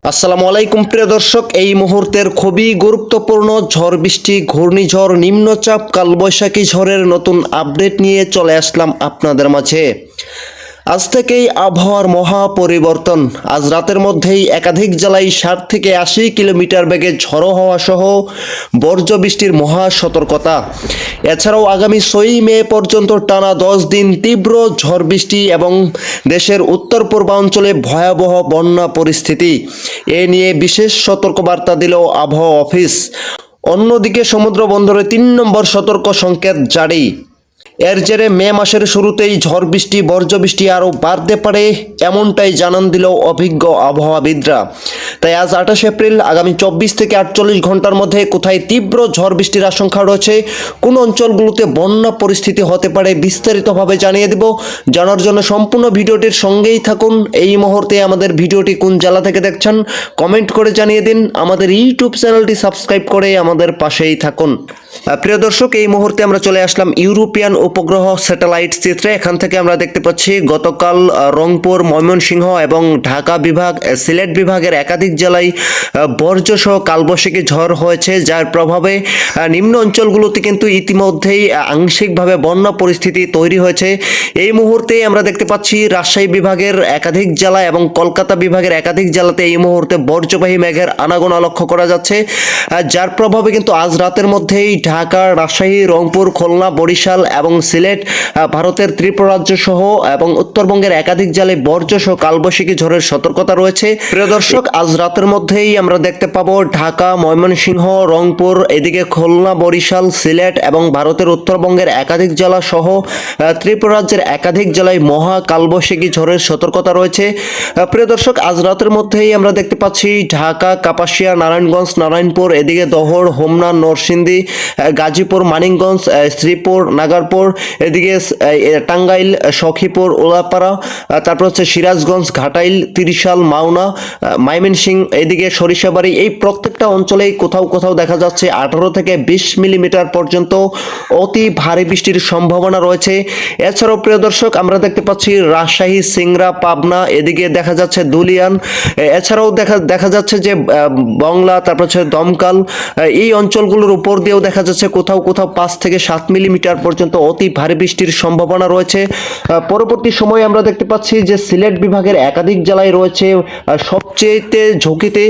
আসসালামু আলাইকুম প্রিয় দর্শক, এই মুহূর্তের খুবই গুরুত্বপূর্ণ ঝড় বৃষ্টি, ঘূর্ণিঝড়, নিম্নচাপ, কালবৈশাখী ঝড়ের নতুন আপডেট নিয়ে চলে আসলাম আপনাদের মাঝে। আজ থেকেই আবহাওয়ার মহা পরিবর্তন। আজ রাতের মধ্যেই একাধিক জেলায় 60 থেকে 80 কিলোমিটার বেগে ঝড়ো হওয়া সহ বর্জ্য বৃষ্টির মহা সতর্কতা। এছাড়াও আগামী 6 মে পর্যন্ত টানা 10 দিন তীব্র ঝড় বৃষ্টি এবং দেশের উত্তর পূর্বাঞ্চলে ভয়াবহ বন্যা পরিস্থিতি। এ নিয়ে বিশেষ সতর্কবার্তা দিল আবহাওয়া অফিস। অন্যদিকে সমুদ্র বন্দরে 3 নম্বর সতর্ক সংকেত জারি। এর জেরে মে মাসের শুরুতেই ঝড় বৃষ্টি, বর্জ্য বৃষ্টি আরও বাড়তে পারে, এমনটাই জানান দিল অভিজ্ঞ আবহাওয়াবিদরা। তাই আজ 28 এপ্রিল আগামী 24 থেকে 48 ঘন্টার মধ্যে কোথায় তীব্র ঝড় বৃষ্টির আশঙ্কা রয়েছে, কোন অঞ্চলগুলোতে বন্যা পরিস্থিতি হতে পারে, বিস্তারিতভাবে জানিয়ে দেব। জানার জন্য সম্পূর্ণ ভিডিওটির সঙ্গেই থাকুন। এই মুহূর্তে আমাদের ভিডিওটি কোন জেলা থেকে দেখছেন কমেন্ট করে জানিয়ে দিন। আমাদের ইউটিউব চ্যানেলটি সাবস্ক্রাইব করে আমাদের পাশেই থাকুন। প্রিয় দর্শক, এই মুহূর্তে আমরা চলে আসলাম ইউরোপিয়ান উপগ্রহ স্যাটেলাইট চিত্রে। এখান থেকে আমরা দেখতে পাচ্ছি গতকাল রংপুর, ময়মনসিংহ এবং ঢাকা বিভাগ, সিলেট বিভাগের একাধিক জেলায় বর্জ্যসহ কালবৈশাখী ঝড় হয়েছে, যার প্রভাবে নিম্ন অঞ্চলগুলোতে কিন্তু ইতিমধ্যেই আংশিকভাবে বন্যা পরিস্থিতি তৈরি হয়েছে। এই মুহূর্তে আমরা দেখতে পাচ্ছি রাজশাহী বিভাগের একাধিক জেলা এবং কলকাতা বিভাগের একাধিক জেলাতে এই মুহূর্তে বর্জ্যবাহী মেঘের আনাগোনা লক্ষ্য করা যাচ্ছে, যার প্রভাবে কিন্তু আজ রাতের মধ্যেই ঢাকা, রাজশাহী, রংপুর, খুলনা, বরিশাল এবং সিলেট, ভারতের ত্রিপুরা রাজ্য সহ এবং উত্তরবঙ্গের একাধিক জেলায় বর্জ্যসহ কালবৈশাখী ঝড়ের সতর্কতা রয়েছে। প্রিয় দর্শক, আজ রাতের মধ্যেই আমরা দেখতে পাবো ঢাকা, ময়মনসিংহ, রংপুর, এদিকে খুলনা, বরিশাল, সিলেট এবং ভারতের উত্তরবঙ্গের একাধিক জেলা সহ ত্রিপুরা রাজ্যের একাধিক জেলায় মহা কালবৈশাখী ঝড়ের সতর্কতা রয়েছে। প্রিয় দর্শক, আজ রাতের মধ্যেই আমরা দেখতে পাচ্ছি ঢাকা, কাপাসিয়া, নারায়ণগঞ্জ, নারায়ণপুর, এদিকে দহর, হোমনা, নরসিংদী, গাজীপুর, মানিকগঞ্জ, শ্রীপুর, নাগারপুর, এদিকে টাঙ্গাইল, সখীপুর, ওলাপাড়া, তারপর হচ্ছে সিরাজগঞ্জ, ঘাটাইল, ত্রিশাল, মাওনা, ময়মনসিংহ, এদিকে সরিষাবাড়ি, এই প্রত্যেকটা অঞ্চলেই কোথাও কোথাও দেখা যাচ্ছে 18 থেকে 20 মিলিমিটার পর্যন্ত অতি ভারী বৃষ্টির সম্ভাবনা রয়েছে। এছাড়াও প্রিয় দর্শক, আমরা দেখতে পাচ্ছি রাজশাহী, সিংড়া, পাবনা, এদিকে দেখা যাচ্ছে দুলিয়ান, এছাড়াও দেখা যাচ্ছে যে বংলা, তারপর হচ্ছে দমকাল, এই অঞ্চলগুলোর উপর দিয়েও দেখা যাচ্ছে কোথাও কোথাও 5 থেকে 7 মিলিমিটার পর্যন্ত অতি ভারী বৃষ্টির সম্ভাবনা রয়েছে। পরবর্তী সময়ে আমরা দেখতে পাচ্ছি যে সিলেট বিভাগের একাধিক জেলায় রয়েছে সবচেয়ে ঝুঁকিতে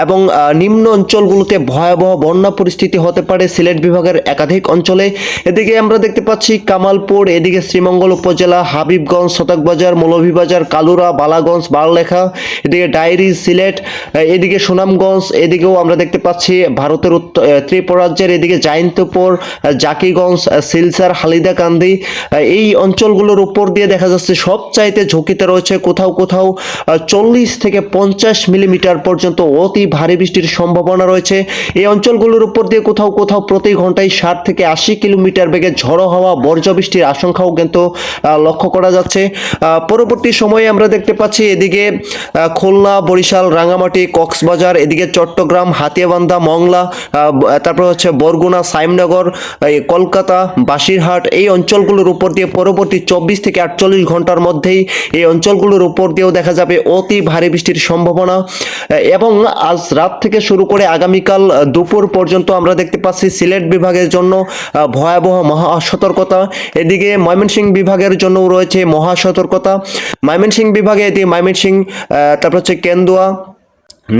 এবং নিম্ন অঞ্চলগুলোতে ভয়াবহ বন্যা পরিস্থিতি হতে পারে সিলেট বিভাগের একাধিক অঞ্চলে। এদিকে আমরা দেখতে পাচ্ছি কামালপুর, এদিকে শ্রীমঙ্গল উপজেলা, হাবিবগঞ্জ, শতকবাজার, মৌলভীবাজার, কালুরা, বালাগঞ্জ, বারলেখা, এদিকে ডায়েরি, সিলেট, এদিকে সুনামগঞ্জ, এদিকেও আমরা দেখতে পাচ্ছি ভারতের ত্রিপুরা রাজ্যের এদিকে জাইন্তপুর, জাকিগঞ্জ, সিলসার, হালিদাকান্দি, এই অঞ্চলগুলোর উপর দিয়ে দেখা যাচ্ছে সবচাইতে ঝুঁকিতে রয়েছে। কোথাও কোথাও 40 থেকে 50 মিলিমিটার পর্যন্ত অতি ভারী বৃষ্টির সম্ভাবনা রয়েছে। এই অঞ্চলগুলোর উপর দিয়ে কোথাও কোথাও প্রতি ঘন্টায় 60 থেকে 80 কিলোমিটার বেগে ঝড়ো হওয়া, বর্জ্য বৃষ্টির আশঙ্কাও কিন্তু লক্ষ্য করা যাচ্ছে। পরবর্তী সময়ে আমরা দেখতে পাচ্ছি এদিকে খুলনা, বরিশাল, রাঙ্গামাটি, কক্সবাজার, এদিকে চট্টগ্রাম, হাতিয়াবান্ধা, মংলা, তারপর হচ্ছে বরগুনা, সাইমনগর, কলকাতা, বাসিরহাট, এই অঞ্চলগুলোর উপর দিয়ে পরবর্তী 24 থেকে 48 ঘন্টার মধ্যেই এই অঞ্চলগুলোর উপর দিয়েও দেখা যাবে অতি ভারী বৃষ্টির সম্ভাবনা। এবং আজ রাত থেকে শুরু করে আগামীকাল দুপুর পর্যন্ত আমরা দেখতে পাচ্ছি সিলেট বিভাগের জন্য ভয়াবহ মহা সতর্কতা। এদিকে ময়মনসিংহ বিভাগের জন্য রয়েছে মহা সতর্কতা। ময়মনসিংহ বিভাগে এদিকে ময়মনসিংহ, তারপর হচ্ছে কেন্দুয়া,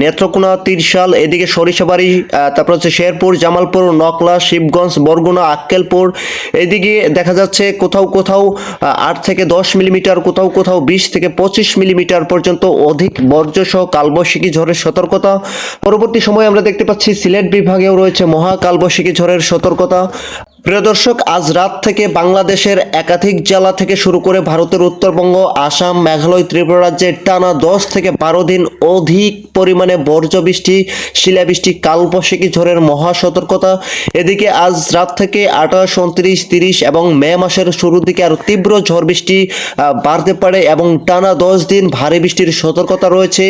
নেত্রকোনা, ত্রিশাল, এদিকে সরিষাবাড়ি, তারপর হচ্ছে শেরপুর, জামালপুর, নকলা, শিবগঞ্জ, বরগুনা, আক্কেলপুর, এদিকে দেখা যাচ্ছে কোথাও কোথাও 8 থেকে 10 মিলিমিটার, কোথাও কোথাও 20 থেকে 25 মিলিমিটার পর্যন্ত অধিক বর্জ্যসহ কালবৈশাখী ঝড়ের সতর্কতা। পরবর্তী সময়ে আমরা দেখতে পাচ্ছি সিলেট বিভাগেও রয়েছে মহা কালবৈশাখী ঝড়ের সতর্কতা। প্রিয় দর্শক, আজ রাত থেকে বাংলাদেশের একাধিক জেলা থেকে শুরু করে ভারতের উত্তরবঙ্গ, আসাম, মেঘালয়, ত্রিপুরা রাজ্যে টানা 10 থেকে 12 দিন অধিক পরিমাণে বর্জ্য বৃষ্টি, শিলাবৃষ্টি, কালবৈশাখী ঝড়ের মহা সতর্কতা। এদিকে আজ রাত থেকে 28, 29, 30 এবং মে মাসের শুরুর দিকে আরও তীব্র ঝড় বৃষ্টি বাড়তে পারে এবং টানা 10 দিন ভারী বৃষ্টির সতর্কতা রয়েছে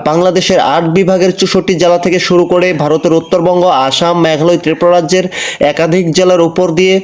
বাংলাদেশের 8 বিভাগের 64 জেলা থেকে শুরু করে ভারতের উত্তরবঙ্গ, আসাম, মেঘালয়, ত্রিপুরা রাজ্যের একাধিক জেলার উপর দিয়ে।